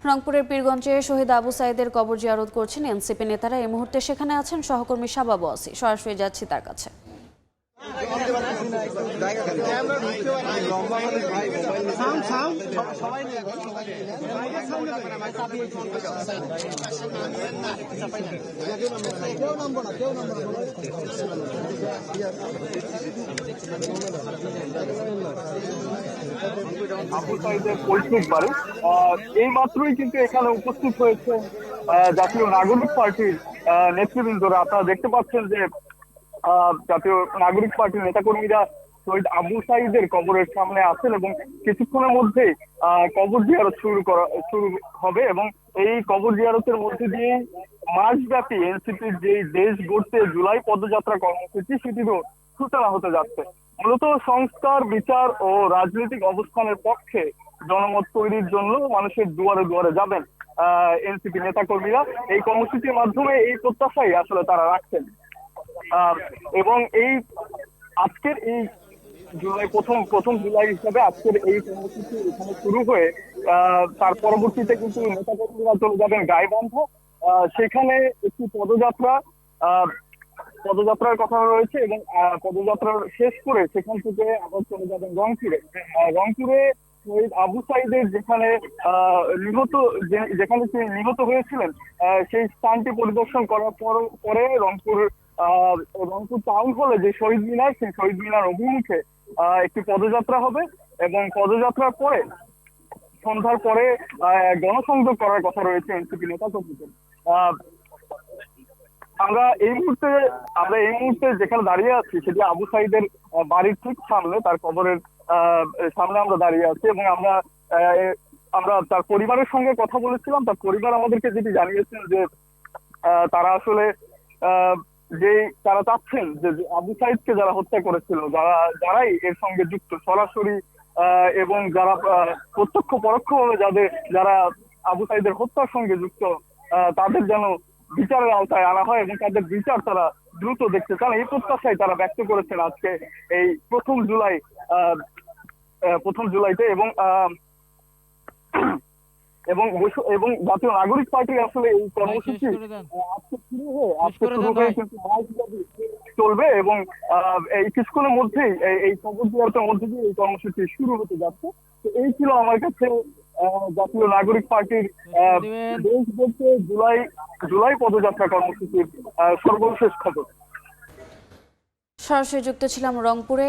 রংপুরের পীরগঞ্জে শহীদ আবু সাইদের কবর জিয়ারত করছেন এনসিপি নেতারা। এই মুহূর্তে সেখানে আছেন সহকর্মী শাবাব ওয়াসি। সরাসরি যাচ্ছি তার কাছে। আবু সাইদের পৈতৃক বাড়ি এই মাত্রই কিন্তু এখানে উপস্থিত হয়েছে জাতীয় নাগরিক পার্টির নেতৃবৃন্দরা। আপনারা দেখতে পাচ্ছেন যে জাতীয় নাগরিক পার্টির নেতাকর্মীরা শহীদ আবু সাইদের কবরের সামনে আছেন এবং কিছুক্ষণের মধ্যেই কবর জিয়ারত শুরু হবে এবং এই কবর জিয়ারতের মধ্যে দিয়ে মাসব্যাপী এনসিপির যে দেশ গড়তে জুলাই পদযাত্রা কর্মসূচি সেটিরও সূচনা হতে যাচ্ছে। মূলত সংস্কার, বিচার ও রাজনৈতিক অবস্থানের পক্ষে জনমত তৈরির জন্য মানুষের দুয়ারে দুয়ারে যাবেন এনসিপি নেতাকর্মীরা। এই কর্মসূচির মাধ্যমে এই প্রত্যাশাই আসলে তারা রাখছেন এবং এই আজকের এই জুলাই প্রথম জুলাই হিসাবে আজকের এই কর্মসূচি এখানে শুরু হয়ে তার পরবর্তীতে কিন্তু নেতাকর্মীরা চলে যাবেন গাইবান্ধা। সেখানে একটি পদযাত্রার কথা রয়েছে এবং পদযাত্রার শেষ করে সেখান থেকে আবার চলে যাবেন রংপুরে শহীদ আবু সাইদের যেখানে তিনি নিহত হয়েছিলেন সেই স্থানটি পরিদর্শন করার পরে রংপুর টাউন হলে যে শহীদ মিনার, সেই শহীদ মিনার অভিমুখে একটি পদযাত্রা হবে এবং পদযাত্রার পরে সন্ধ্যার পরে গণসংযোগ করার কথা রয়েছে এনসিপি নেতা কর্মীদের। আমরা এই মুহূর্তে যেখানে দাঁড়িয়ে আছি সেটি আবু সাইদের বাড়ির ঠিক সামনে, তার কবরের সামনে আমরা দাঁড়িয়ে আছি এবং আমরা তার পরিবারের সঙ্গে কথা বলেছিলাম। তার পরিবার আমাদেরকে যেটি জানিয়েছেন যে তারা আসলে তারা চাচ্ছেন যে আবু সাইদকে যারা হত্যা করেছিল, যারাই এর সঙ্গে যুক্ত সরাসরি এবং যারা প্রত্যক্ষ পরোক্ষভাবে যারা আবু সাইদের হত্যার সঙ্গে যুক্ত, তাদের যেন বিচারের আওতায় আনা হয় এবং তাদের বিচার তারা দ্রুত দেখতে চান, এই প্রত্যাশাই তারা ব্যক্ত করেছেন আজকে এই প্রথম জুলাইতে। এবং জাতীয় নাগরিক পার্টি আসলে এই কর্মসূচি আজকে শুরু হয়ে কিন্তু চলবে এবং এই কিছুক্ষণের মধ্যেই এই কবর জিয়ারতের মধ্যে দিয়ে এই কর্মসূচি শুরু হতে যাচ্ছে। তো এই ছিল আমার কাছে জাতীয় নাগরিক পার্টির দেশ বলতে জুলাই পদযাত্রা কর্মসূচির সর্বশেষ খবর। সরাসরি যুক্ত ছিলাম রংপুরে।